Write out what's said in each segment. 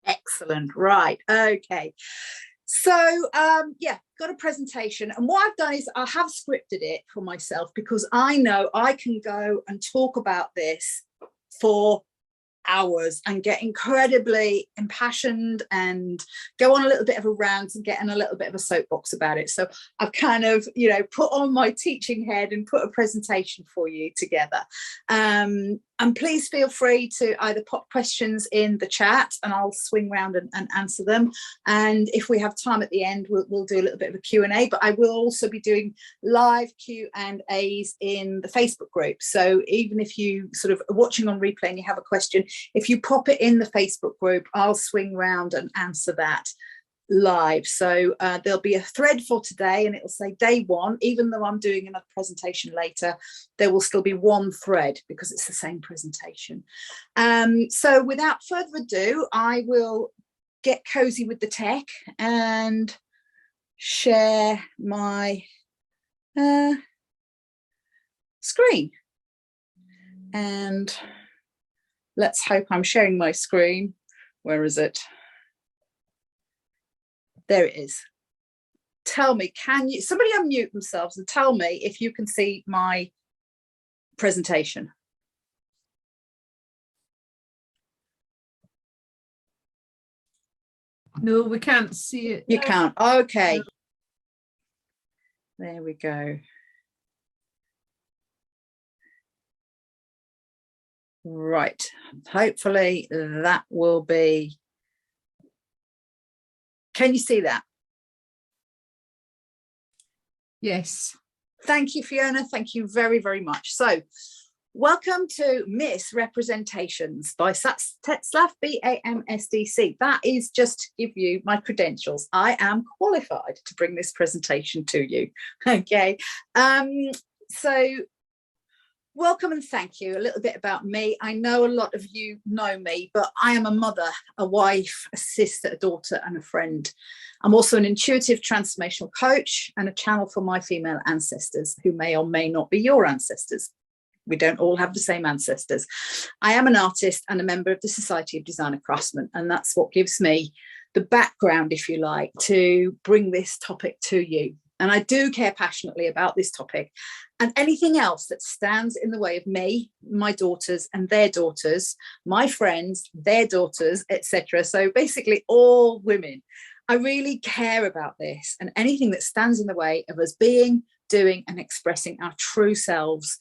Excellent. Right. Okay. So, yeah, got a presentation. And what I've done is I have scripted it for myself because I know I can go and talk about this for hours and get incredibly impassioned and go on a little bit of a rant and get in a little bit of a soapbox about it. So I've kind of, put on my teaching head and put a presentation for you together. And please feel free to either pop questions in the chat and I'll swing around and answer them. And if we have time at the end, we'll do a little bit of a Q&A, but I will also be doing live Q&As in the Facebook group. So even if you sort of are watching on replay and you have a question, if you pop it in the Facebook group, I'll swing around and answer that live. So there'll be a thread for today and it'll say day 1. Even though I'm doing another presentation later, there will still be one thread because it's the same presentation. So without further ado, I will get cozy with the tech and share my screen. And let's hope I'm sharing my screen. Where is it? There it is. Tell me, can you, somebody unmute themselves and tell me if you can see my presentation. No, we can't see it. You can't. Okay. There we go. Right. Hopefully that will be. Can you see that? Yes. Thank you, Fiona. Thank you very, very much. So welcome to Misrepresentations by Tetzlaff, BAMSDC. That is just to give you my credentials. I am qualified to bring this presentation to you. Okay. So welcome and thank you. A little bit about me. I know a lot of you know me, but I am a mother, a wife, a sister, a daughter, and a friend. I'm also an intuitive transformational coach and a channel for my female ancestors who may or may not be your ancestors. We don't all have the same ancestors. I am an artist and a member of the Society of Designer Craftsmen, and that's what gives me the background, if you like, to bring this topic to you. And I do care passionately about this topic and anything else that stands in the way of me, my daughters and their daughters, my friends, their daughters, etc. So basically all women. I really care about this and anything that stands in the way of us being, doing and expressing our true selves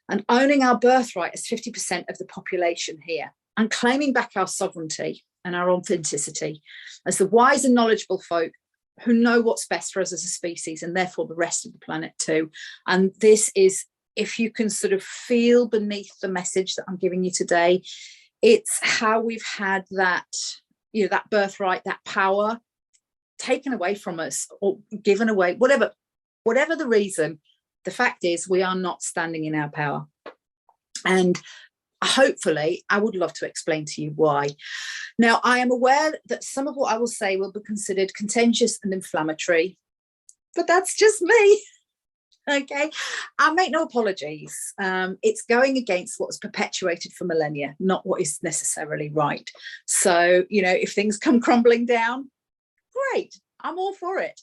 and owning our birthright as 50% of the population here and claiming back our sovereignty and our authenticity as the wise and knowledgeable folk who know what's best for us as a species and therefore the rest of the planet too. And this is, if you can sort of feel beneath the message that I'm giving you today, it's how we've had that, that birthright, that power taken away from us or given away, whatever the reason. The fact is we are not standing in our power. And hopefully, I would love to explain to you why. Now, I am aware that some of what I will say will be considered contentious and inflammatory, but that's just me. Okay, I make no apologies. It's going against what's perpetuated for millennia, not what is necessarily right. So, if things come crumbling down, great, I'm all for it.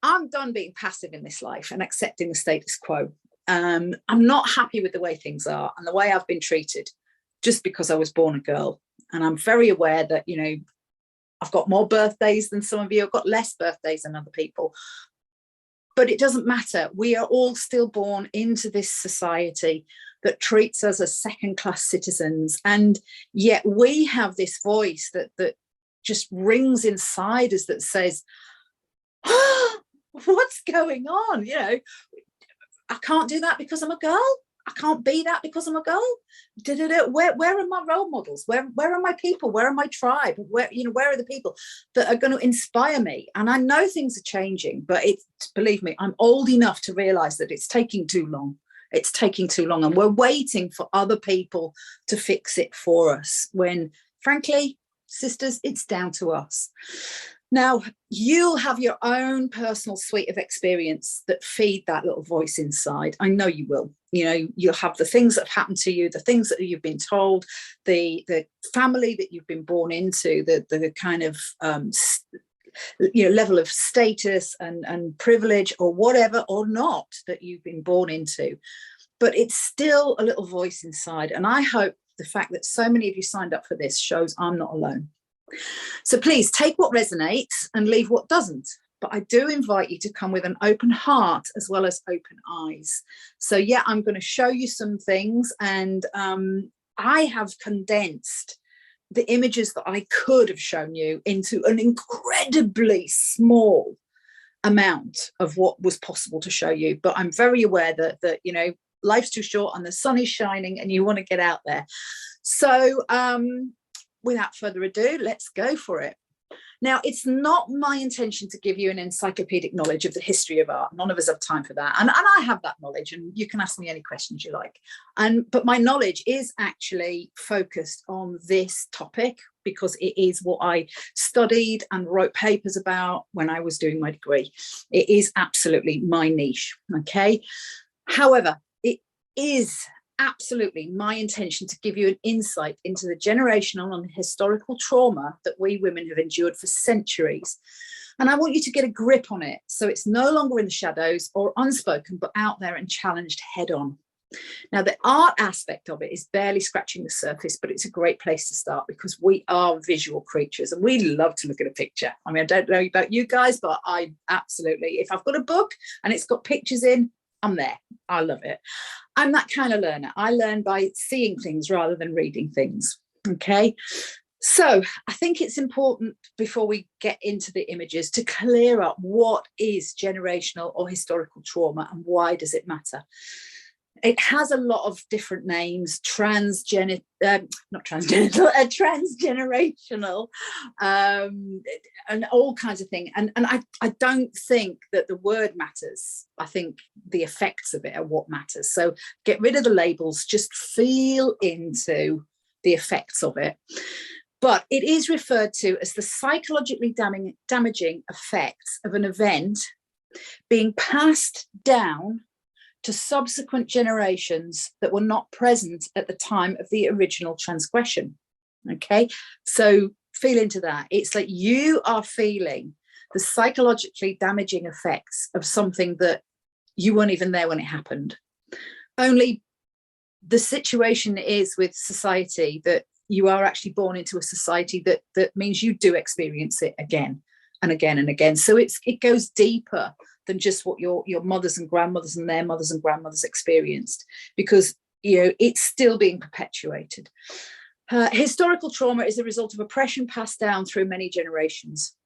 I'm done being passive in this life and accepting the status quo. I'm not happy with the way things are and the way I've been treated just because I was born a girl. And I'm very aware that, I've got more birthdays than some of you. I've got less birthdays than other people. But it doesn't matter. We are all still born into this society that treats us as second-class citizens. And yet we have this voice that just rings inside us that says, oh, what's going on? I can't do that because I'm a girl. I can't be that because I'm a girl. Where are my role models? Where are my people? Where are my tribe? Where are the people that are going to inspire me? And I know things are changing, but believe me, I'm old enough to realize that it's taking too long. It's taking too long. And we're waiting for other people to fix it for us when, frankly, sisters, it's down to us. Now, you'll have your own personal suite of experience that feed that little voice inside. I know you will. You know, you'll have the things that have happened to you, the things that you've been told, the family that you've been born into, the kind of level of status and privilege or whatever or not that you've been born into. But it's still a little voice inside. And I hope the fact that so many of you signed up for this shows I'm not alone. So please take what resonates and leave what doesn't. But I do invite you to come with an open heart as well as open eyes. So yeah, I'm going to show you some things, and I have condensed the images that I could have shown you into an incredibly small amount of what was possible to show you. But I'm very aware that you know, life's too short and the sun is shining and you want to get out there. So without further ado, let's go for it. Now, it's not my intention to give you an encyclopedic knowledge of the history of art. None of us have time for that. And I have that knowledge, and you can ask me any questions you like. But my knowledge is actually focused on this topic because it is what I studied and wrote papers about when I was doing my degree. It is absolutely my niche, okay? However, it is absolutely my intention to give you an insight into the generational and historical trauma that we women have endured for centuries. And I want you to get a grip on it so it's no longer in the shadows or unspoken, but out there and challenged head on. Now, the art aspect of it is barely scratching the surface, but it's a great place to start because we are visual creatures and we love to look at a picture. I mean, I don't know about you guys, but I absolutely, if I've got a book and it's got pictures in, I'm there. I love it. I'm that kind of learner. I learn by seeing things rather than reading things. Okay. So I think it's important before we get into the images to clear up what is generational or historical trauma and why does it matter? It has a lot of different names, transgenerational, and all kinds of things. And I don't think that the word matters. I think the effects of it are what matters. So get rid of the labels, just feel into the effects of it. But it is referred to as the psychologically damaging effects of an event being passed down to subsequent generations that were not present at the time of the original transgression. Okay, so feel into that. It's like you are feeling the psychologically damaging effects of something that you weren't even there when it happened. Only the situation is with society that you are actually born into a society that means you do experience it again and again and again. So it goes deeper than just what your mothers and grandmothers and their mothers and grandmothers experienced, because you know it's still being perpetuated. Historical trauma is the result of oppression passed down through many generations.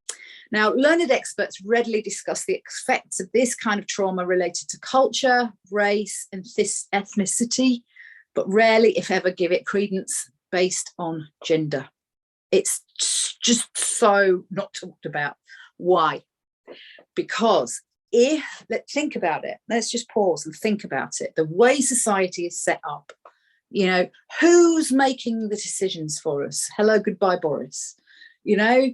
Now, learned experts readily discuss the effects of this kind of trauma related to culture, race, and ethnicity, but rarely, if ever, give it credence based on gender. It's just so not talked about. Why? Because let's think about it. Let's just pause and think about it. The way society is set up, you know, who's making the decisions for us? Hello, goodbye, Boris. You know,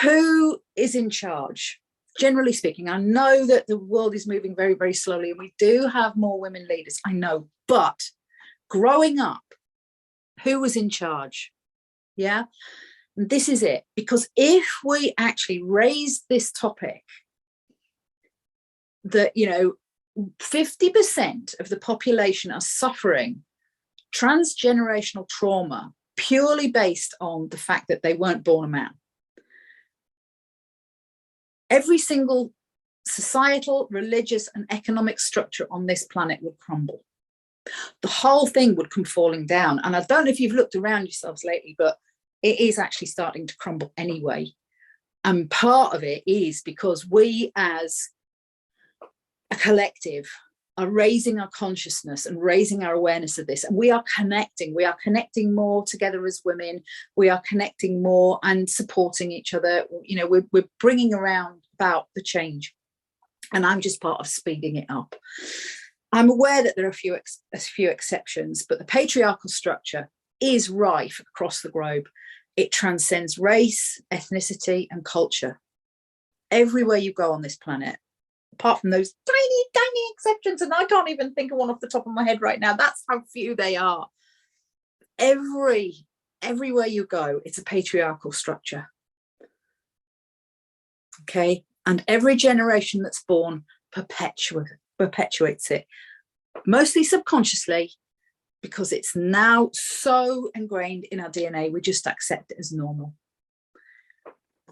who is in charge? Generally speaking, I know that the world is moving very, very slowly and we do have more women leaders. I know, but growing up, who was in charge? Yeah. And this is it. Because if we actually raise this topic, that, you know, 50% of the population are suffering transgenerational trauma purely based on the fact that they weren't born a man. Every single societal, religious, and economic structure on this planet would crumble. The whole thing would come falling down. And I don't know if you've looked around yourselves lately, but it is actually starting to crumble anyway. And part of it is because we as a collective are raising our consciousness and raising our awareness of this, and we are connecting more together as women. We are connecting more and supporting each other. You know, we're bringing around about the change, and I'm just part of speeding it up. I'm aware that there are a few exceptions, but the patriarchal structure is rife across the globe. It transcends race, ethnicity, and culture. everywhere you go on this planet, apart from those tiny exceptions, and I can't even think of one off the top of my head right now. That's how few they are. Everywhere you go, it's a patriarchal structure. Okay, and every generation that's born perpetuates it, mostly subconsciously, because it's now so ingrained in our DNA, we just accept it as normal.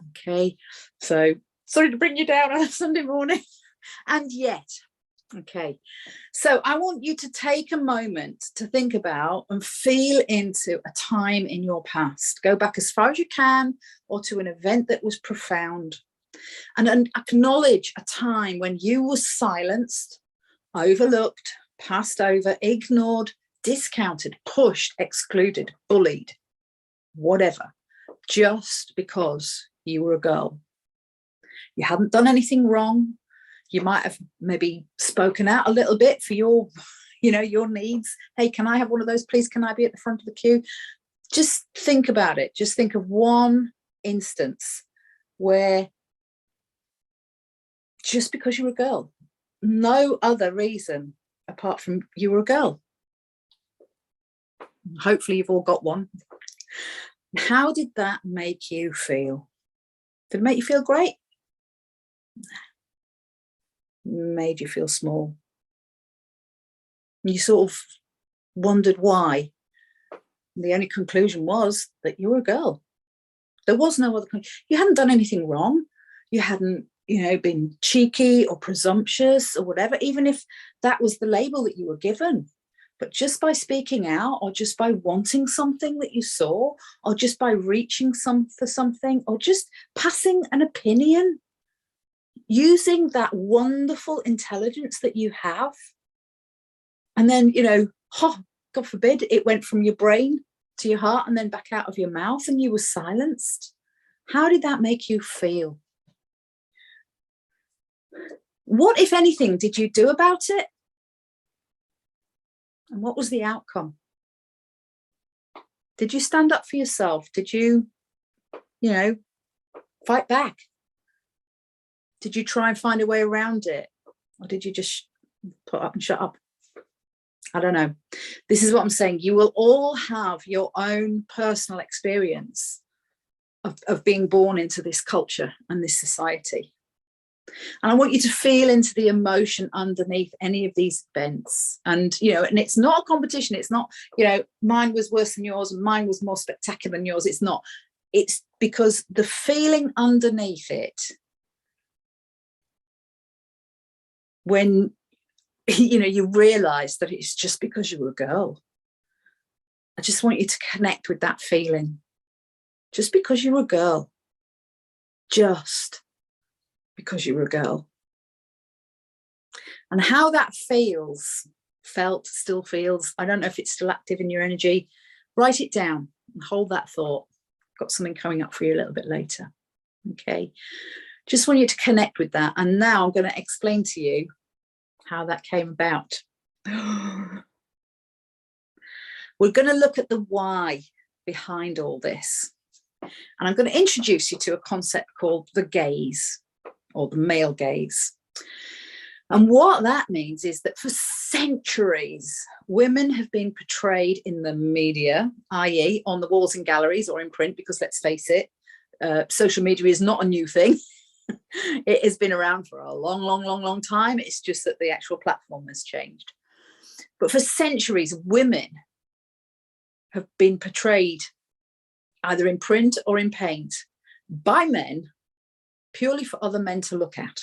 Okay, so sorry to bring you down on a Sunday morning. And yet, okay, so I want you to take a moment to think about and feel into a time in your past. Go back as far as you can, or to an event that was profound, and acknowledge a time when you were silenced, overlooked, passed over, ignored, discounted, pushed, excluded, bullied, whatever, just because you were a girl. You hadn't done anything wrong. You might have maybe spoken out a little bit for your, your needs. Hey, can I have one of those, please? Can I be at the front of the queue? Just think about it. Just think of one instance where just because you were a girl, no other reason apart from you were a girl. Hopefully you've all got one. How did that make you feel? Did it make you feel great? Made you feel small. You sort of wondered why. The only conclusion was that you were a girl. There was no other conclusion. You hadn't done anything wrong. You hadn't, been cheeky or presumptuous or whatever, even if that was the label that you were given. But just by speaking out, or just by wanting something that you saw, or just by reaching for something, or just passing an opinion, using that wonderful intelligence that you have, and then, God forbid, it went from your brain to your heart and then back out of your mouth, and you were silenced. How did that make you feel? What, if anything, did you do about it? And what was the outcome? Did you stand up for yourself? Did you, fight back? Did you try and find a way around it? Or did you just put up and shut up? I don't know. This is what I'm saying. You will all have your own personal experience of being born into this culture and this society. And I want you to feel into the emotion underneath any of these events. And, and it's not a competition. It's not, mine was worse than yours and mine was more spectacular than yours. It's not. It's because the feeling underneath it, when, you realize that it's just because you were a girl. I just want you to connect with that feeling. Just because you were a girl. Just because you were a girl. And how that still feels, I don't know if it's still active in your energy. Write it down and hold that thought. Got something coming up for you a little bit later. Okay. Just want you to connect with that. And now I'm going to explain to you how that came about. We're going to look at the why behind all this. And I'm going to introduce you to a concept called the gaze, or the male gaze. And what that means is that for centuries, women have been portrayed in the media, i.e. on the walls in galleries or in print, because let's face it, social media is not a new thing. It has been around for a long time. It's just that the actual platform has changed. But for centuries, women have been portrayed either in print or in paint by men purely for other men to look at.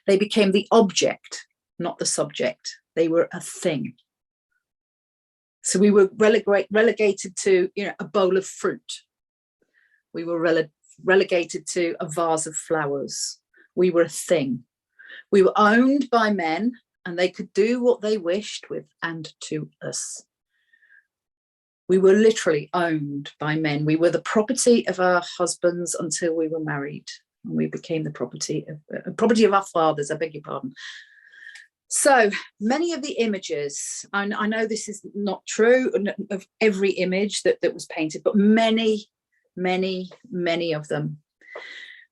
They became the object, not the subject. They were a thing. So we were relegated to, a bowl of fruit. We were relegated to a vase of flowers. We were a thing. We were owned by men, and they could do what they wished with and to us. We were literally owned by men. We were the property of our husbands until we were married. And we became the property of our fathers, I beg your pardon. So many of the images, and I know this is not true of every image that was painted, but many of them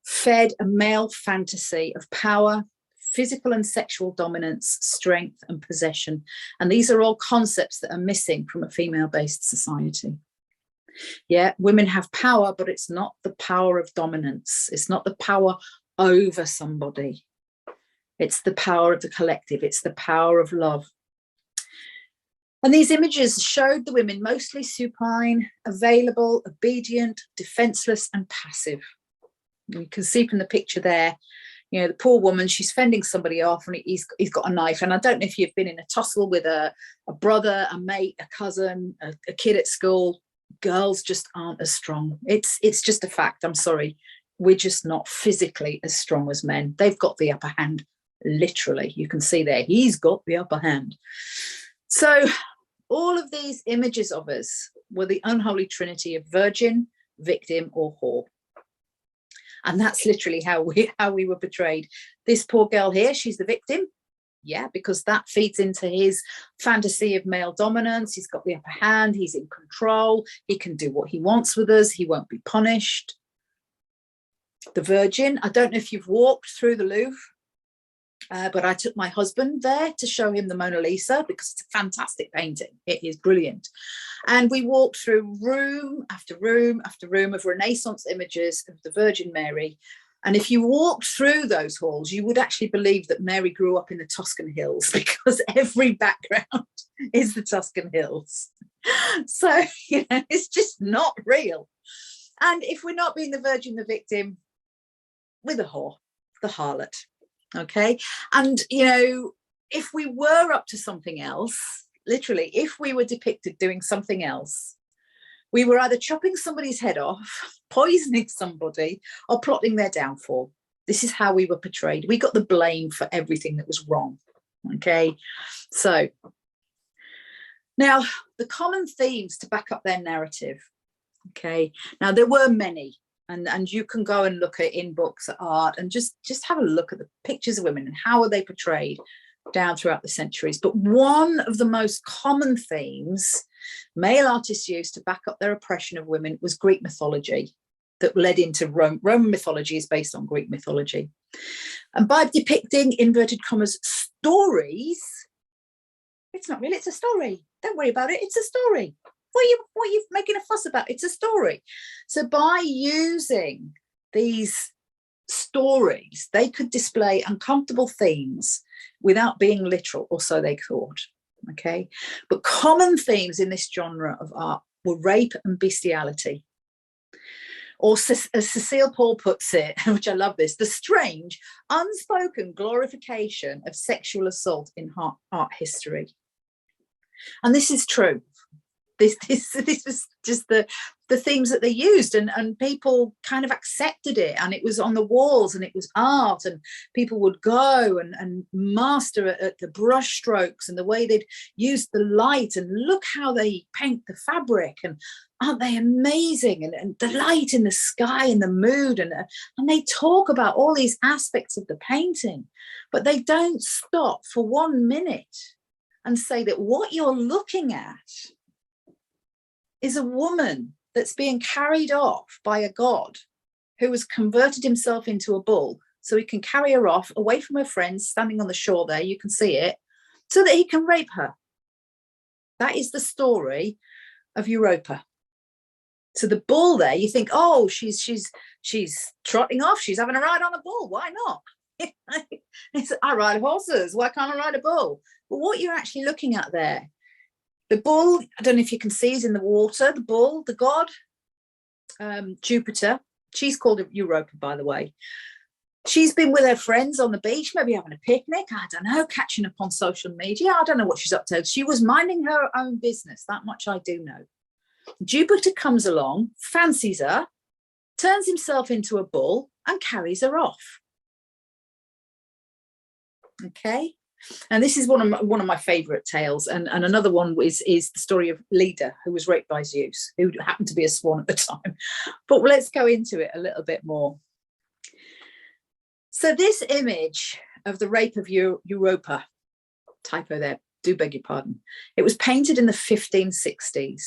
fed a male fantasy of power, physical and sexual dominance, strength and possession. And these are all concepts that are missing from a female-based society. Yeah, women have power, but it's not the power of dominance. It's not the power over somebody. It's the power of the collective. It's the power of love. And these images showed the women mostly supine, available, obedient, defenseless, and passive. You can see from the picture there, you know, the poor woman, she's fending somebody off and he's got a knife. And I don't know if you've been in a tussle with a brother, a mate, a cousin, a kid at school. Girls just aren't as strong. It's just a fact. I'm sorry. We're just not physically as strong as men. They've got the upper hand, literally. You can see there, he's got the upper hand. So all of these images of us were the unholy trinity of virgin, victim, or whore. And that's literally how we were portrayed. This poor girl here, she's the victim. Yeah, because that feeds into his fantasy of male dominance. He's got the upper hand. He's in control. He can do what he wants with us. He won't be punished. The Virgin, I don't know if you've walked through the Louvre, but I took my husband there to show him the Mona Lisa because it's a fantastic painting. It is brilliant. And we walked through room after room after room of Renaissance images of the Virgin Mary. And if you walked through those halls, you would actually believe that Mary grew up in the Tuscan Hills because every background is the Tuscan Hills. So, you know, it's just not real. And if we're not being the virgin, the victim, we're the whore, the harlot. Okay. And, you know, if we were up to something else, literally, if we were depicted doing something else, we were either chopping somebody's head off, poisoning somebody, or plotting their downfall. This is how we were portrayed. We got the blame for everything that was wrong. Okay. So now the common themes to back up their narrative. Okay. Now there were many. And you can go and look at in books, at art, and just have a look at the pictures of women and how are they portrayed down throughout the centuries. But one of the most common themes male artists used to back up their oppression of women was Greek mythology that led into Rome. Roman mythology is based on Greek mythology. And by depicting, inverted commas, stories, it's not really, it's a story. Don't worry about it, it's a story. What are you making a fuss about? It's a story. So by using these stories, they could display uncomfortable themes without being literal, or so they thought. Okay. But common themes in this genre of art were rape and bestiality. Or as Cecile Paul puts it, which I love this, the strange, unspoken glorification of sexual assault in art history. And this is true. This was just the themes that they used, and people kind of accepted it, and it was on the walls, and it was art, and people would go and master at the brush strokes and the way they'd use the light, and look how they paint the fabric, and aren't they amazing, and the light in the sky and the mood, and they talk about all these aspects of the painting, but they don't stop for 1 minute and say that what you're looking at is a woman that's being carried off by a god who has converted himself into a bull so he can carry her off away from her friends standing on the shore there, you can see it, so that he can rape her. That is the story of Europa. So the bull there, you think, oh, she's trotting off, she's having a ride on a bull, why not? I ride horses, why can't I ride a bull? But what you're actually looking at there, the bull, I don't know if you can see, is in the water. The bull, the god, Jupiter. She's called Europa, by the way. She's been with her friends on the beach, maybe having a picnic. I don't know, catching up on social media. I don't know what she's up to. She was minding her own business. That much I do know. Jupiter comes along, fancies her, turns himself into a bull and carries her off. Okay. And this is one of my favorite tales, and another one is the story of Leda, who was raped by Zeus, who happened to be a swan at the time. But let's go into it a little bit more. So this image of the rape of Europa, typo there, do beg your pardon, it was painted in the 1560s.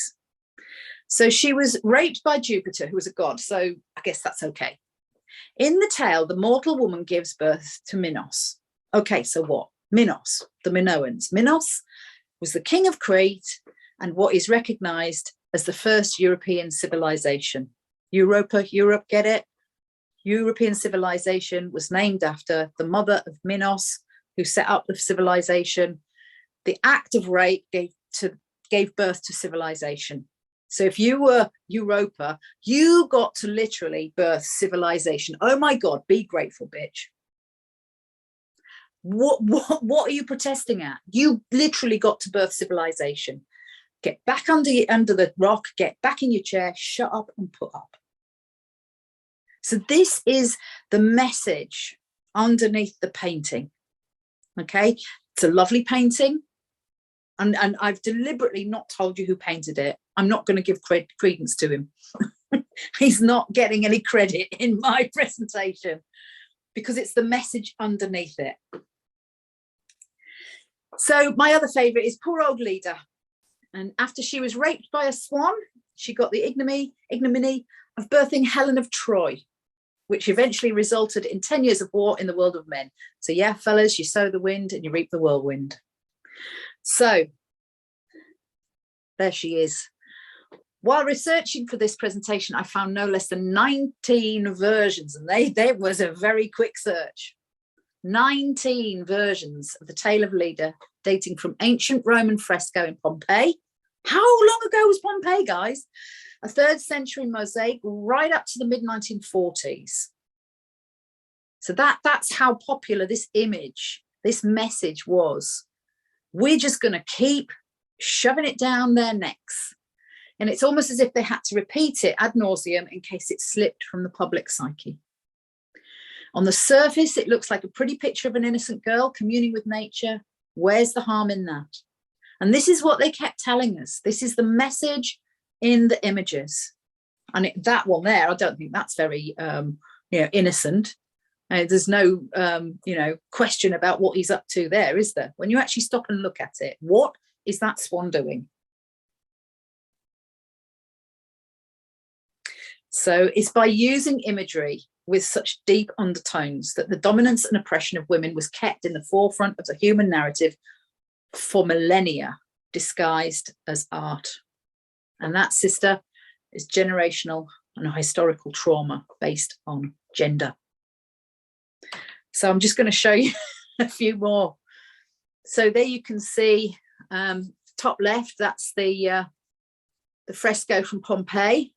So she was raped by Jupiter, who was a god, so I guess that's okay. In the tale, the mortal woman gives birth to Minos. Okay, so what? Minos, the Minoans. Minos was the king of Crete and what is recognized as the first European civilization. Europe, get it? European civilization was named after the mother of Minos, who set up the civilization. The act of rape gave birth to civilization. So if you were Europa, you got to literally birth civilization. Oh my God, be grateful, bitch. What are you protesting at? You literally got to birth civilization. Get back under the rock, get back in your chair, shut up and put up. So this is the message underneath the painting. Okay, it's a lovely painting. And I've deliberately not told you who painted it. I'm not going to give credence to him. He's not getting any credit in my presentation because it's the message underneath it. So my other favorite is poor old Leda. And after she was raped by a swan, she got the ignominy of birthing Helen of Troy, which eventually resulted in 10 years of war in the world of men. So yeah, fellas, you sow the wind and you reap the whirlwind. So there she is. While researching for this presentation, I found no less than 19 versions, and there was a very quick search. 19 versions of the tale of Leda, dating from ancient Roman fresco in Pompeii. How long ago was Pompeii, guys? A 3rd century mosaic right up to the mid-1940s. So that's how popular this image, this message was. We're just going to keep shoving it down their necks. And it's almost as if they had to repeat it ad nauseum in case it slipped from the public psyche. On the surface, it looks like a pretty picture of an innocent girl communing with nature. Where's the harm in that? And this is what they kept telling us. This is the message in the images. And that one there, I don't think that's very innocent. There's no question about what he's up to there, is there? When you actually stop and look at it, what is that swan doing? So it's by using imagery with such deep undertones that the dominance and oppression of women was kept in the forefront of the human narrative for millennia, disguised as art. And that, sister, is generational and historical trauma based on gender. So I'm just going to show you a few more. So there you can see, top left, that's the fresco from Pompeii.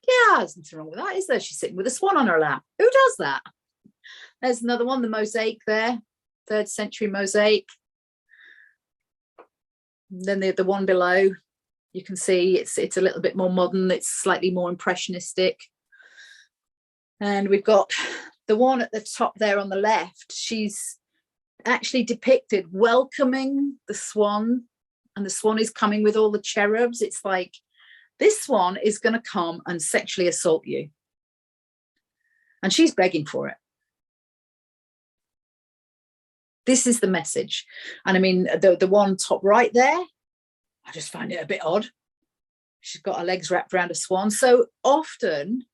Yeah, there's nothing wrong with that, is there? She's sitting with a swan on her lap. Who does that? There's another one, the mosaic there, 3rd century mosaic. Then the one below, you can see it's a little bit more modern. It's slightly more impressionistic. And we've got the one at the top there on the left. She's actually depicted welcoming the swan, and the swan is coming with all the cherubs. It's like, this swan is going to come and sexually assault you. And she's begging for it. This is the message. And I mean, the one top right there, I just find it a bit odd. She's got her legs wrapped around a swan. So often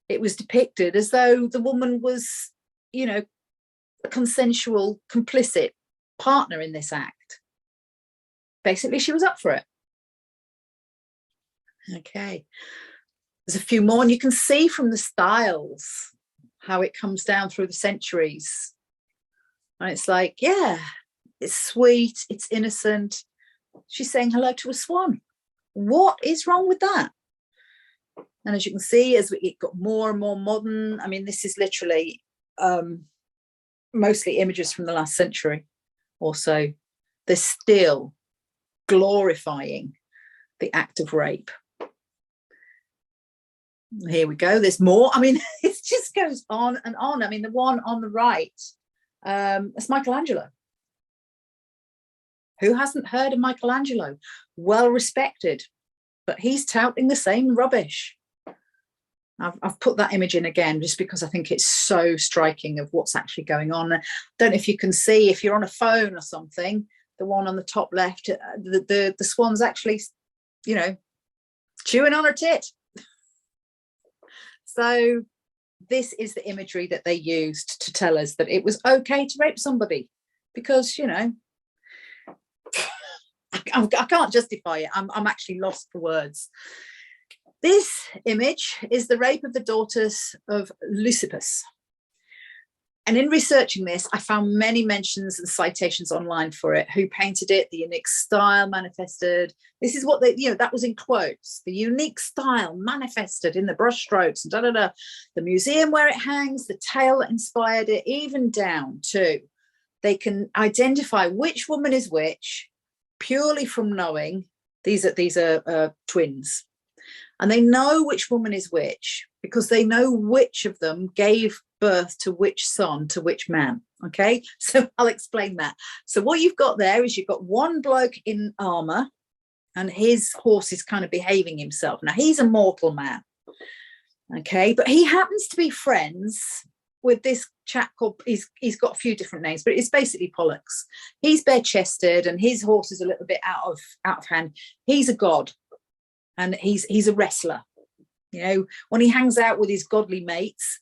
it was depicted as though the woman was, a consensual, complicit partner in this act. Basically, she was up for it. Okay. There's a few more, and you can see from the styles how it comes down through the centuries. And it's like, yeah, it's sweet, it's innocent. She's saying hello to a swan. What is wrong with that? And as you can see, as it got more and more modern, I mean, this is literally mostly images from the last century or so. They're still glorifying the act of rape. Here we go. There's more. I mean, it just goes on and on. I mean, the one on the right, it's Michelangelo. Who hasn't heard of Michelangelo? Well respected, but he's touting the same rubbish. I've put that image in again just because I think it's so striking of what's actually going on. I don't know if you can see, if you're on a phone or something, the one on the top left, the swan's actually, chewing on her tit. So this is the imagery that they used to tell us that it was okay to rape somebody, because, you know, I can't justify it. I'm actually lost for words. This image is the rape of the daughters of Lysippus. And in researching this, I found many mentions and citations online for it. Who painted it? The unique style manifested. This is what they, you know, that was in quotes. The unique style manifested in the brushstrokes and the museum where it hangs, the tale that inspired it, even down to they can identify which woman is which purely from knowing these are twins. And they know which woman is which because they know which of them gave birth to which son to which man. Okay, so I'll explain that. So what you've got there is you've got one bloke in armor and his horse is kind of behaving himself. Now he's a mortal man, okay, but he happens to be friends with this chap called, he's got a few different names, but it's basically Pollux. He's bare-chested and his horse is a little bit out of hand. He's a god and he's a wrestler. You know, when he hangs out with his godly mates,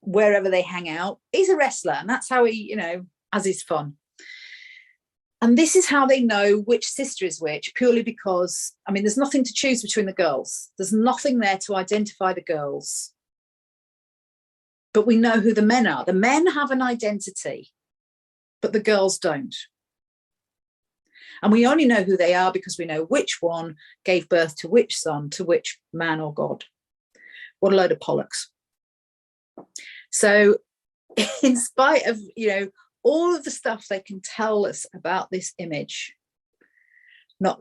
wherever they hang out, he's a wrestler, and that's how he, you know, has his fun. And this is how they know which sister is which, purely because, I mean, there's nothing to choose between the girls. There's nothing there to identify the girls. But we know who the men are. The men have an identity, but the girls don't. And we only know who they are because we know which one gave birth to which son, to which man or god. What a load of Pollux. So in spite of, you know, all of the stuff they can tell us about this image,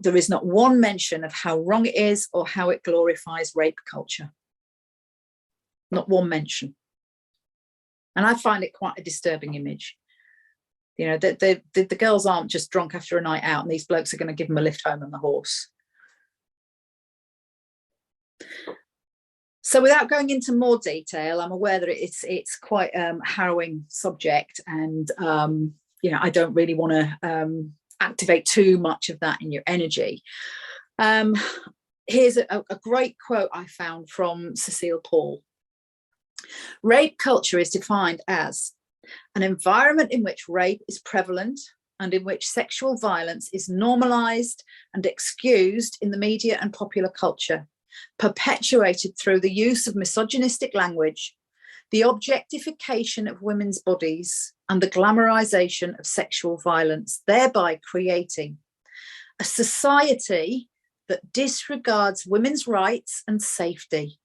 there is not one mention of how wrong it is or how it glorifies rape culture. Not one mention. And I find it quite a disturbing image. You know, the girls aren't just drunk after a night out and these blokes are going to give them a lift home on the horse. So without going into more detail, I'm aware that it's quite a harrowing subject, and you know, I don't really want to activate too much of that in your energy. Here's a great quote I found from Cecile Paul. Rape culture is defined as an environment in which rape is prevalent and in which sexual violence is normalized and excused in the media and popular culture, perpetuated through the use of misogynistic language, the objectification of women's bodies, and the glamorization of sexual violence, thereby creating a society that disregards women's rights and safety.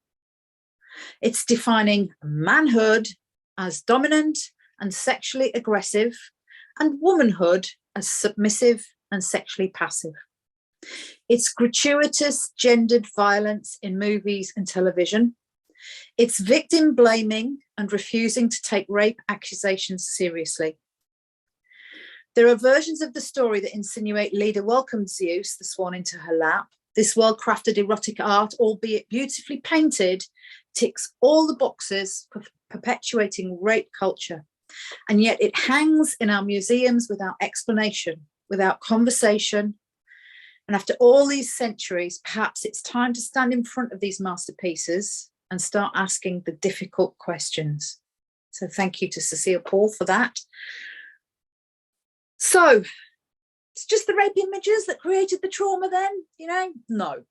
It's defining manhood as dominant and sexually aggressive, and womanhood as submissive and sexually passive. It's gratuitous gendered violence in movies and television. It's victim blaming and refusing to take rape accusations seriously. There are versions of the story that insinuate Leda welcomed Zeus, the swan, into her lap. This well-crafted erotic art, albeit beautifully painted, ticks all the boxes for perpetuating rape culture. And yet it hangs in our museums without explanation, without conversation. And after all these centuries, perhaps it's time to stand in front of these masterpieces and start asking the difficult questions. So thank you to Cecile Paul for that. So it's just the rape images that created the trauma then, you know? No.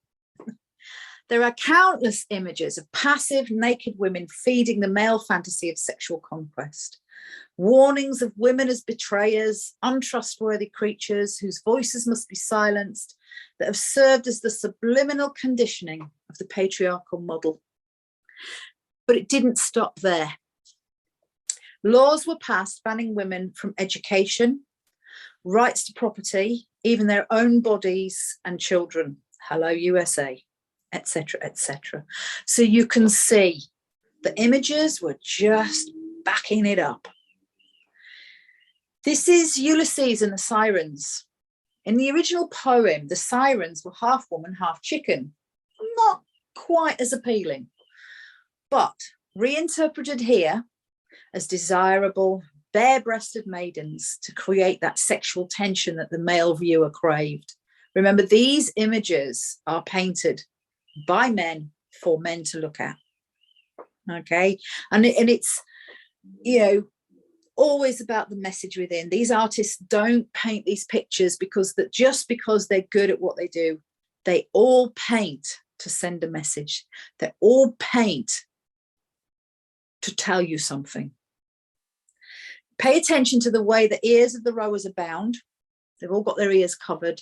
There are countless images of passive, naked women feeding the male fantasy of sexual conquest. Warnings of women as betrayers, untrustworthy creatures whose voices must be silenced, that have served as the subliminal conditioning of the patriarchal model. But it didn't stop there. Laws were passed banning women from education, rights to property, even their own bodies and children. Hello, USA, etc., etc. So you can see the images were just backing it up. This is Ulysses and the Sirens. In the original poem, the sirens were half woman, half chicken. Not quite as appealing, but reinterpreted here as desirable, bare-breasted maidens to create that sexual tension that the male viewer craved. Remember, these images are painted by men for men to look at. Okay. And it's, you know, always about the message within. These artists don't paint these pictures just because they're good at what they do. They all paint to send a message. They all paint to tell you something. Pay attention to the way the ears of the rowers are bound. They've all got their ears covered.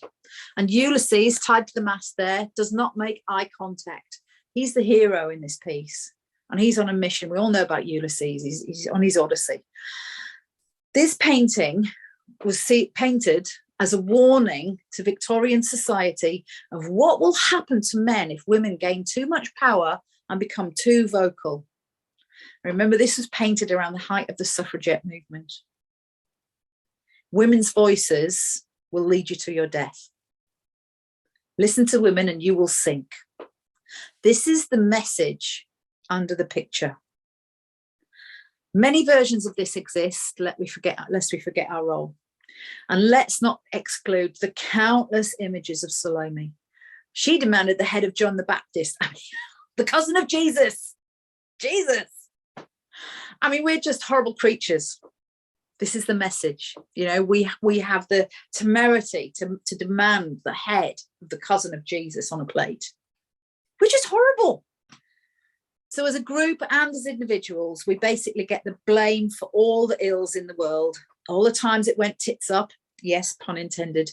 And Ulysses, tied to the mast there, does not make eye contact. He's the hero in this piece. And he's on a mission. We all know about Ulysses. He's on his Odyssey. This painting was painted as a warning to Victorian society of what will happen to men if women gain too much power and become too vocal. Remember, this was painted around the height of the suffragette movement. Women's voices will lead you to your death. Listen to women and you will sink. This is the message under the picture. Many versions of this exist, lest we forget our role. And let's not exclude the countless images of Salome. She demanded the head of John the Baptist, the cousin of Jesus. Jesus. I mean, we're just horrible creatures. This is the message. You know, we have the temerity to demand the head of the cousin of Jesus on a plate, which is horrible. So as a group and as individuals, we basically get the blame for all the ills in the world, all the times it went tits up, yes, pun intended.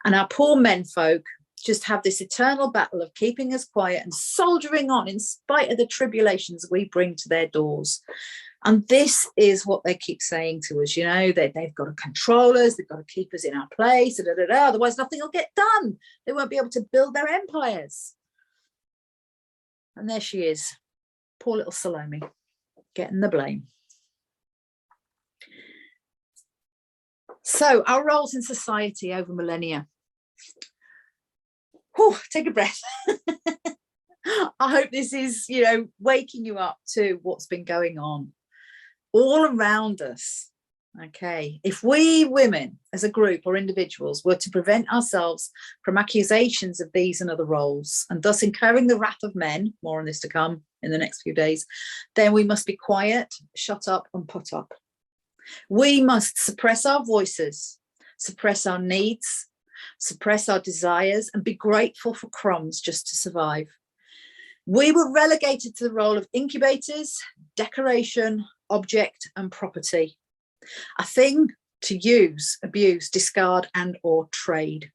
And our poor menfolk just have this eternal battle of keeping us quiet and soldiering on in spite of the tribulations we bring to their doors. And this is what they keep saying to us, you know, they've got to control us, they've got to keep us in our place, otherwise nothing will get done. They won't be able to build their empires. And there she is, poor little Salome, getting the blame. So our roles in society over millennia. Whew, take a breath. I hope this is, you know, waking you up to what's been going on all around us. Okay, if we women as a group or individuals were to prevent ourselves from accusations of these and other roles, and thus incurring the wrath of men, more on this to come in the next few days, then we must be quiet, shut up and put up. We must suppress our voices, suppress our needs, suppress our desires, and be grateful for crumbs just to survive. We were relegated to the role of incubators, decoration, object and property, a thing to use, abuse, discard and or trade.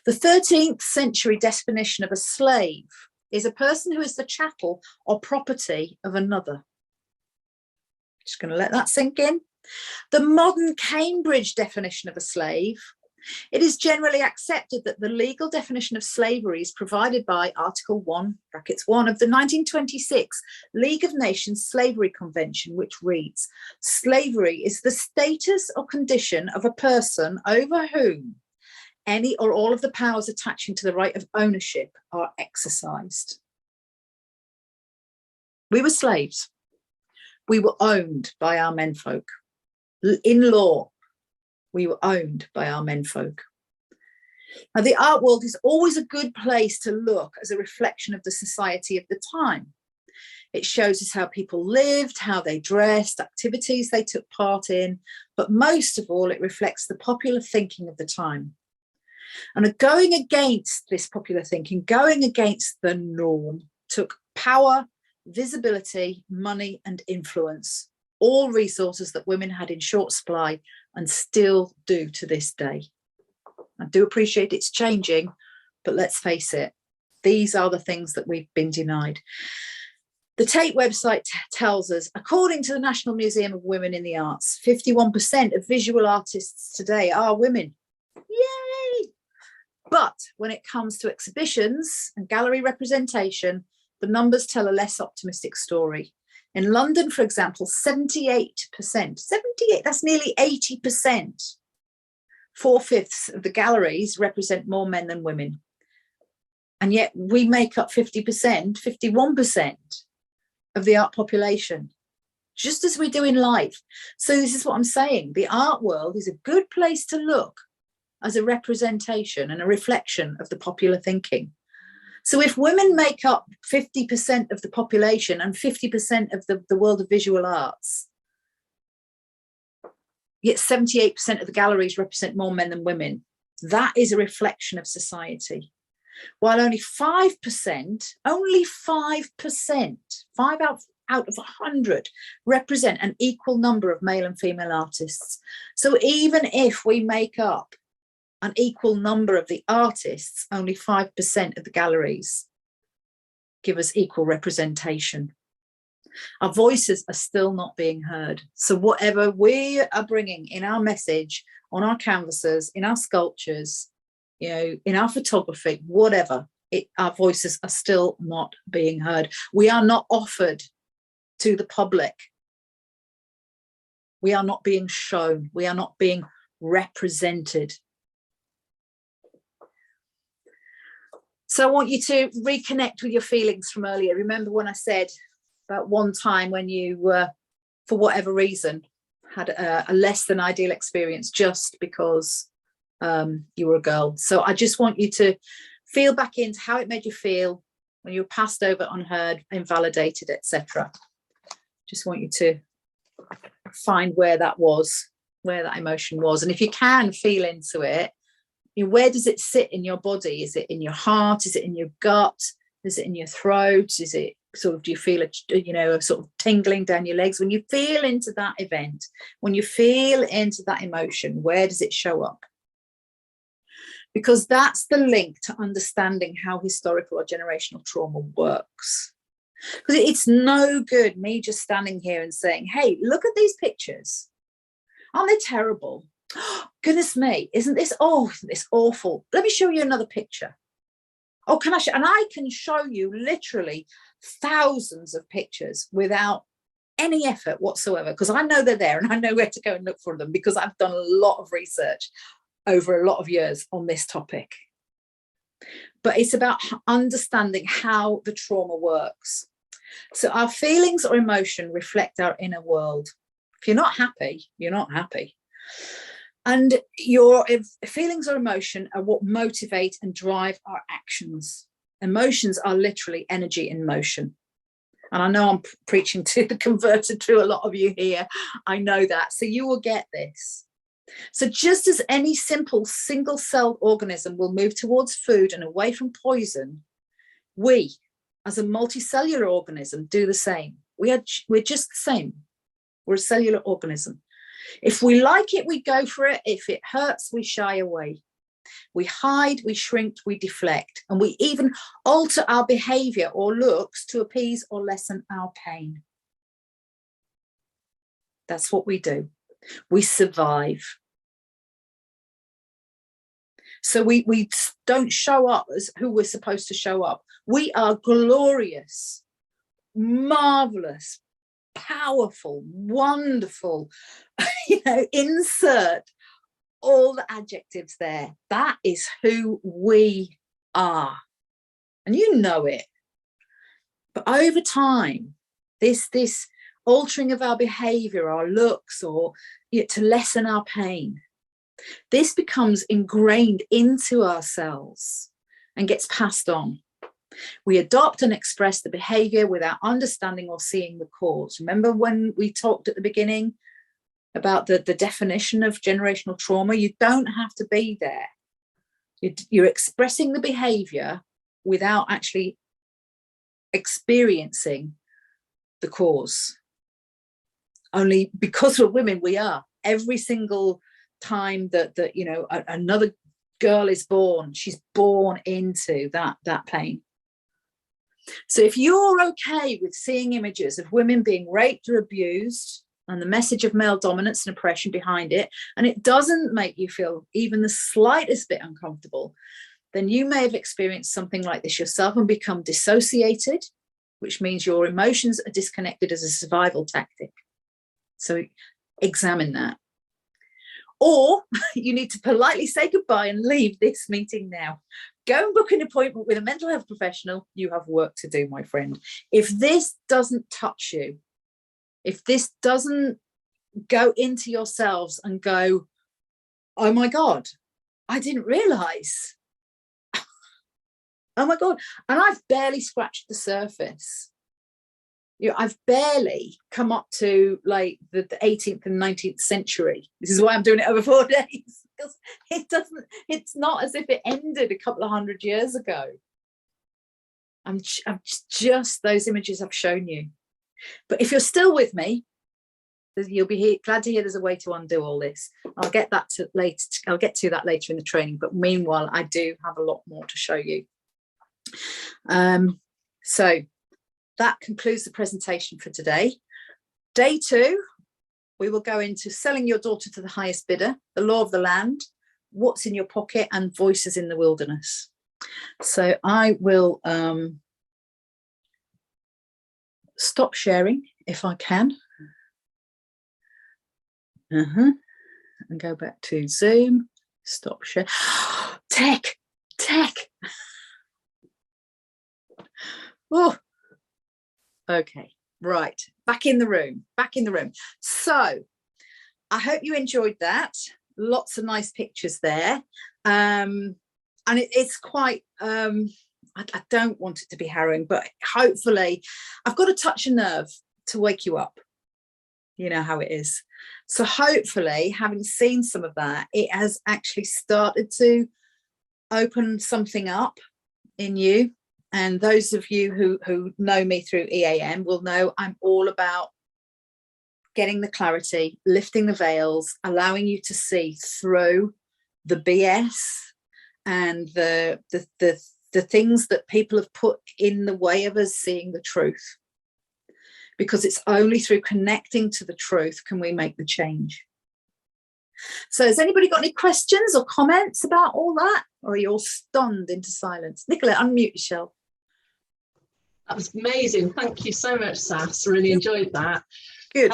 The 13th century definition of a slave is a person who is the chattel or property of another. Just going to let that sink in. The modern Cambridge definition of a slave, it is generally accepted that the legal definition of slavery is provided by Article 1, brackets 1 of the 1926 League of Nations Slavery Convention, which reads, slavery is the status or condition of a person over whom any or all of the powers attaching to the right of ownership are exercised. We were slaves. We were owned by our menfolk. In law, we were owned by our menfolk. Now, the art world is always a good place to look as a reflection of the society of the time. It shows us how people lived, how they dressed, activities they took part in, but most of all, it reflects the popular thinking of the time. And going against this popular thinking, going against the norm, took power, visibility, money, and influence, all resources that women had in short supply and still do to this day. I do appreciate it's changing, but let's face it, these are the things that we've been denied. The Tate website tells us, according to the National Museum of Women in the Arts, 51% of visual artists today are women. Yay! But when it comes to exhibitions and gallery representation, the numbers tell a less optimistic story. In London, for example, 78%, 78, that's nearly 80%. 4/5 of the galleries represent more men than women. And yet we make up 50%, 51% of the art population, just as we do in life. So this is what I'm saying. The art world is a good place to look as a representation and a reflection of the popular thinking. So if women make up 50% of the population and 50% of the world of visual arts, yet 78% of the galleries represent more men than women, that is a reflection of society. While only 5%, only 5%, 5 out of 100 represent an equal number of male and female artists. So even if we make up an equal number of the artists, only 5% of the galleries give us equal representation. Our voices are still not being heard. So whatever we are bringing in our message, on our canvases, in our sculptures, you know, in our photography, whatever, our voices are still not being heard. We are not offered to the public. We are not being shown. We are not being represented. So I want you to reconnect with your feelings from earlier. Remember when I said about one time when you, for whatever reason, had a less than ideal experience just because you were a girl. So I just want you to feel back into how it made you feel when you were passed over, unheard, invalidated, etc. Just want you to find where that was, where that emotion was. And if you can feel into it, you know, where does it sit in your body? Is it in your heart? Is it in your gut? Is it in your throat? Is it sort of, do you feel a, you know, a sort of tingling down your legs? When you feel into that event, when you feel into that emotion, where does it show up? Because that's the link to understanding how historical or generational trauma works. Because it's no good me just standing here and saying, hey, look at these pictures. Aren't they terrible? Goodness me, isn't this awful? Let me show you another picture. Oh, can I show? And I can show you literally thousands of pictures without any effort whatsoever, because I know they're there and I know where to go and look for them, because I've done a lot of research over a lot of years on this topic. But it's about understanding how the trauma works. So our feelings or emotion reflect our inner world. If you're not happy, you're not happy. And your feelings or emotion are what motivate and drive our actions. Emotions are literally energy in motion. And I know I'm preaching to the converted to a lot of you here. I know that. So you will get this. So just as any simple single-celled organism will move towards food and away from poison, we, as a multicellular organism, do the same. We're just the same. We're a cellular organism. If we like it, we go for it. If it hurts, we shy away. We hide, we shrink, we deflect, and we even alter our behavior or looks to appease or lessen our pain. That's what we do. We survive. So we don't show up as who we're supposed to show up. We are glorious, marvelous, powerful, wonderful, you know, insert all the adjectives there. That is who we are. And you know it. But over time, this altering of our behavior, our looks, or to lessen our pain, this becomes ingrained into ourselves and gets passed on. We adopt and express the behavior without understanding or seeing the cause. Remember when we talked at the beginning about the definition of generational trauma? You don't have to be there. You're expressing the behavior without actually experiencing the cause. Only because we're women, we are. Every single time that you know another girl is born, she's born into that pain. So if you're okay with seeing images of women being raped or abused and the message of male dominance and oppression behind it, and it doesn't make you feel even the slightest bit uncomfortable, then you may have experienced something like this yourself and become dissociated, which means your emotions are disconnected as a survival tactic. So examine that. Or you need to politely say goodbye and leave this meeting now. Go and book an appointment with a mental health professional. You have work to do, my friend. If this doesn't touch you, if this doesn't go into yourselves and go, oh my God, I didn't realize Oh my God. And I've barely scratched the surface. I've barely come up to like the 18th and 19th century. This is why I'm doing it over 4 days, because it's not as if it ended a couple of 100 years ago. I'm just those images I've shown you. But if you're still with me, you'll be glad to hear there's a way to undo all this. I'll get that to later. I'll get to that later in the training. But meanwhile, I do have a lot more to show you. So that concludes the presentation for today. Day 2, we will go into selling your daughter to the highest bidder, the law of the land, what's in your pocket, and voices in the wilderness. So I will stop sharing if I can. And go back to Zoom. Stop share. Tech. Oh, okay, right. Back in the room. So I hope you enjoyed that. Lots of nice pictures there. And it's quite, I don't want it to be harrowing, but hopefully I've got to touch a nerve to wake you up. You know how it is. So hopefully, having seen some of that, it has actually started to open something up in you. And those of you who know me through EAM will know I'm all about getting the clarity, lifting the veils, allowing you to see through the BS and the things that people have put in the way of us seeing the truth. Because it's only through connecting to the truth can we make the change. So has anybody got any questions or comments about all that? Or are you all stunned into silence? Nicola, unmute yourself. That was amazing. Thank you so much, Sass. Really enjoyed that. Good.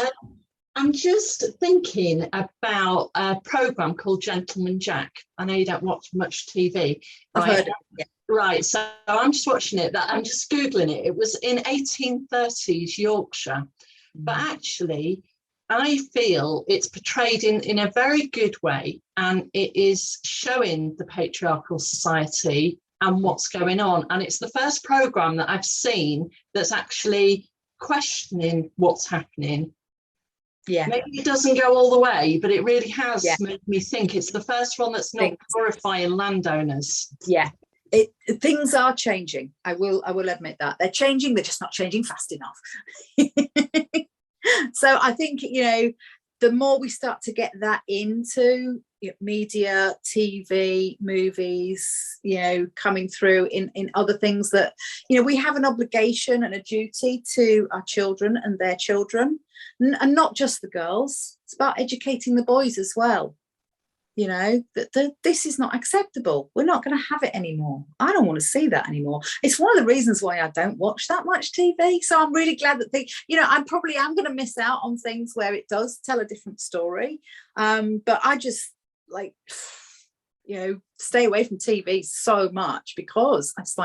I'm just thinking about a programme called Gentleman Jack. I know you don't watch much TV. I've heard it. Yeah. Right, so I'm just watching it. I'm just Googling it. It was in 1830s Yorkshire. But actually, I feel it's portrayed in a very good way, and it is showing the patriarchal society and what's going on. And it's the first programme that I've seen that's actually questioning what's happening. Yeah. Maybe it doesn't go all the way, but it really has made me think. It's the first one that's not glorifying landowners. Yeah. Things are changing. I will admit that. They're changing, they're just not changing fast enough. So I think, the more we start to get that into media, TV, movies, coming in other things that, we have an obligation and a duty to our children and their children, and not just the girls. It's about educating the boys as well. That this is not acceptable. We're not going to have it anymore. I don't want to see that anymore. It's one of the reasons why I don't watch that much TV. So I'm really glad that I'm going to miss out on things where it does tell a different story. But I just stay away from TV so much, because I just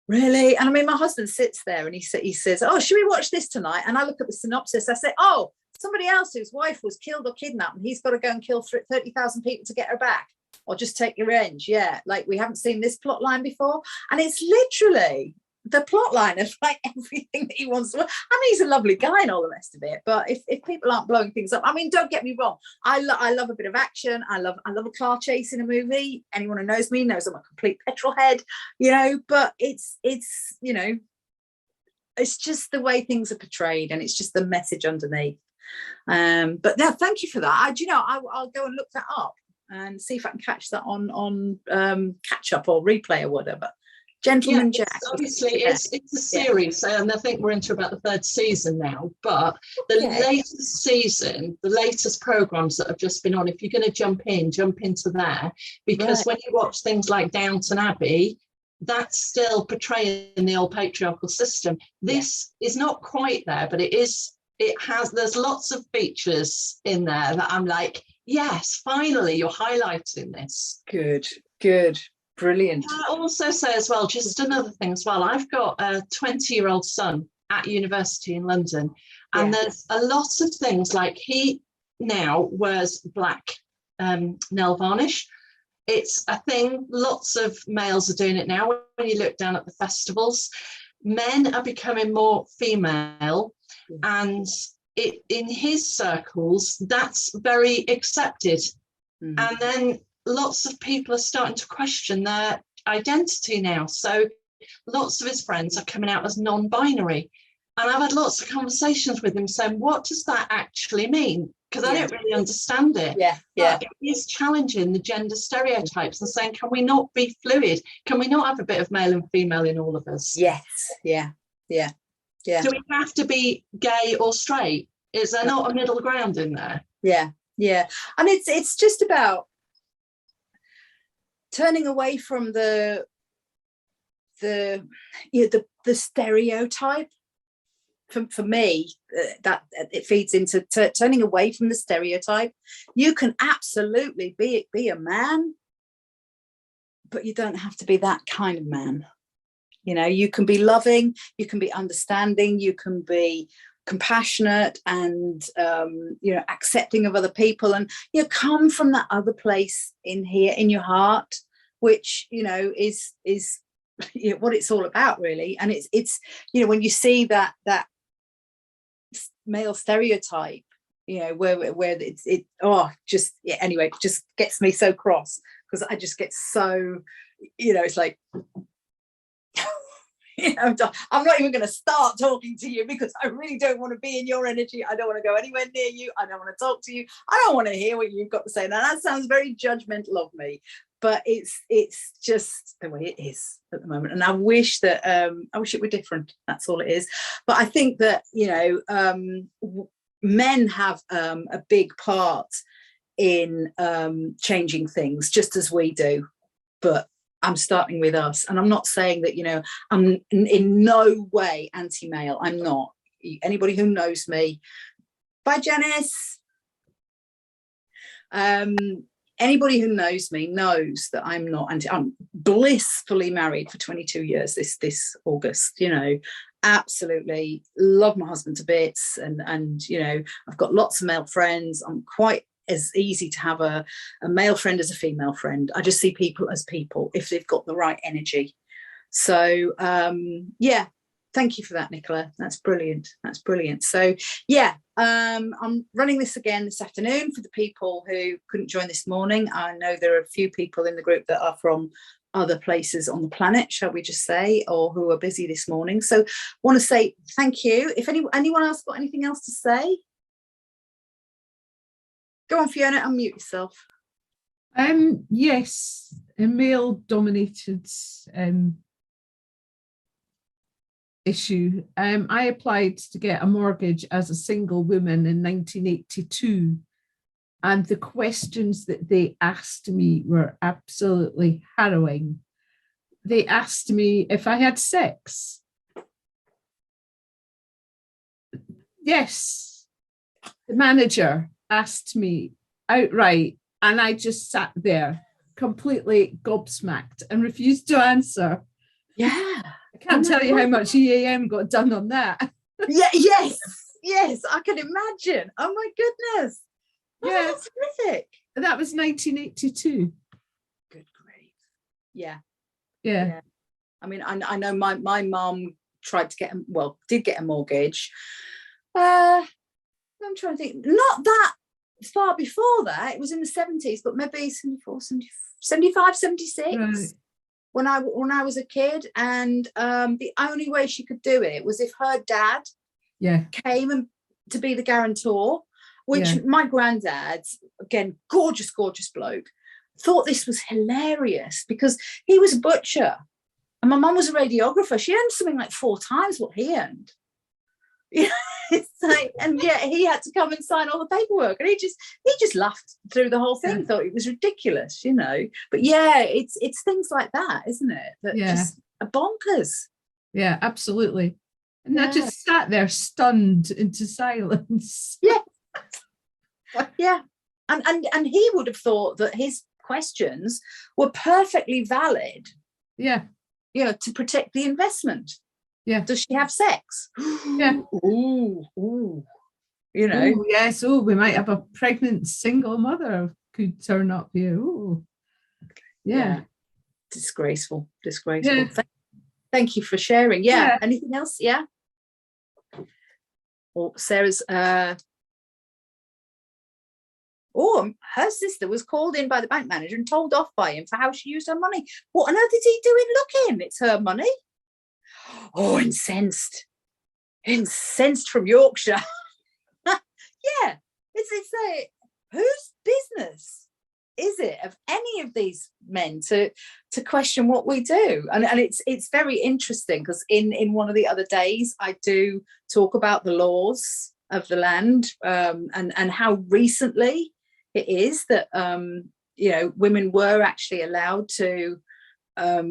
really? And I mean, my husband sits there and he says, oh, should we watch this tonight? And I look at the synopsis. I say, oh, somebody else whose wife was killed or kidnapped, and he's got to go and kill 30,000 people to get her back, or just take revenge. Yeah, we haven't seen this plot line before. And it's literally the plot line of everything that he wants to. I mean, he's a lovely guy and all the rest of it, but if people aren't blowing things up, I mean, don't get me wrong, I love a bit of action. I love a car chase in a movie. Anyone who knows me knows I'm a complete petrol head, but it's it's just the way things are portrayed, and it's just the message underneath. But no, thank you for that. I'll go and look that up and see if I can catch that on catch up or replay or whatever. Gentleman Jack. Obviously, it's a series, and I think we're into about the 3rd season now. But the latest season, the latest programmes that have just been on, if you're going to jump into there, because when you watch things like Downton Abbey, that's still portraying the old patriarchal system. This is not quite there, but there's lots of features in there that I'm like, yes, finally you're highlighting this. Good, brilliant. I also say as well, just another thing as well, I've got a 20-year-old son at university in London, and there's a lot of things, like he now wears black nail varnish, It's a thing. Lots of males are doing it now. When you look down at the festivals, men are becoming more female, and in his circles, that's very accepted. And then lots of people are starting to question their identity now. So lots of his friends are coming out as non-binary. And I've had lots of conversations with him saying, what does that actually mean? Because I don't really understand it. But it is challenging the gender stereotypes and saying, can we not be fluid? Can we not have a bit of male and female in all of us? Yes. Yeah. Do we have to be gay or straight? Is there not a middle ground in there? Yeah. And it's just about turning away from the stereotype. For me, that it feeds into turning away from the stereotype. You can absolutely be a man, but you don't have to be that kind of man. You know, you can be loving, you can be understanding, you can be compassionate and accepting of other people, and come from that other place in here in your heart, which is what it's all about, really. And it's when you see that male stereotype, where it anyway, it just gets me so cross, because I just get so it's like I'm not even going to start talking to you, because I really don't want to be in your energy. I don't want to go anywhere near you. I don't want to talk to you. I don't want to hear what you've got to say. Now that sounds very judgmental of me, but it's just the way it is at the moment. And I wish it were different. That's all it is. But I think that men have a big part in changing things, just as we do. But I'm starting with us, and I'm not saying that I'm in no way anti-male. I'm not. Anybody who knows me, bye Janice. Anybody who knows me knows that I'm not anti. I'm blissfully married for 22 years this August. Absolutely love my husband to bits, and I've got lots of male friends. I'm quite as easy to have a male friend as a female friend. I just see people as people if they've got the right energy. So thank you for that, Nicola. That's brilliant. So I'm running this again this afternoon for the people who couldn't join this morning. I know there are a few people in the group that are from other places on the planet, shall we just say, or who are busy this morning. So I want to say thank you. If anyone else got anything else to say? Go on, Fiona, unmute yourself. Yes, a male-dominated issue. I applied to get a mortgage as a single woman in 1982, and the questions that they asked me were absolutely harrowing. They asked me if I had sex. Yes, the manager asked me outright, and I just sat there completely gobsmacked and refused to answer. Yeah, I can't tell you how much EAM got done on that. Yes, I can imagine. Oh my goodness. Yeah, that's terrific. That was 1982. Good grief. Yeah. I mean, I know my mum tried to did get a mortgage. I'm trying to think, not that far before that. It was in the 70s, but maybe 74, 75, 76. Right. When I was a kid, and the only way she could do it was if her dad came to be the guarantor, which my granddad, again, gorgeous bloke, thought this was hilarious because he was a butcher and my mum was a radiographer. She earned something like 4 times what he earned. It's like, and yet he had to come and sign all the paperwork, and he just laughed through the whole thing, thought it was ridiculous, but it's things like that, isn't it, that just are bonkers. Yeah, absolutely. And I just sat there stunned into silence. And he would have thought that his questions were perfectly valid, to protect the investment. Does she have sex? Yeah. Ooh. Ooh, yes. Oh, we might have a pregnant single mother could turn up here. Ooh. Yeah. Disgraceful. Yeah. Thank you for sharing. Yeah. Anything else? Yeah. Or Sarah's her sister was called in by the bank manager and told off by him for how she used her money. What on earth is he doing looking? It's her money. Oh, incensed from Yorkshire. Yeah, it's whose business is it of any of these men to question what we do? And it's very interesting, because in one of the other days I do talk about the laws of the land, and how recently it is that women were actually allowed to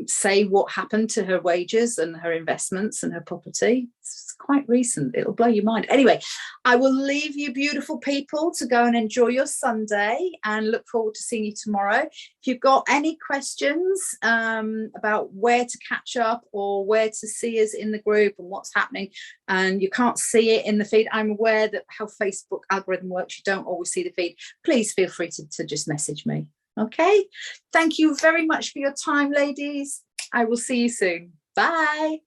say what happened to her wages and her investments and her property. It's quite recent. It'll blow your mind. Anyway, I will leave you beautiful people to go and enjoy your Sunday, and look forward to seeing you tomorrow. If you've got any questions about where to catch up or where to see us in the group and what's happening, and you can't see it in the feed, I'm aware that how Facebook algorithm works, you don't always see the feed. Please feel free to just message me. Okay, thank you very much for your time, ladies. I will see you soon. Bye.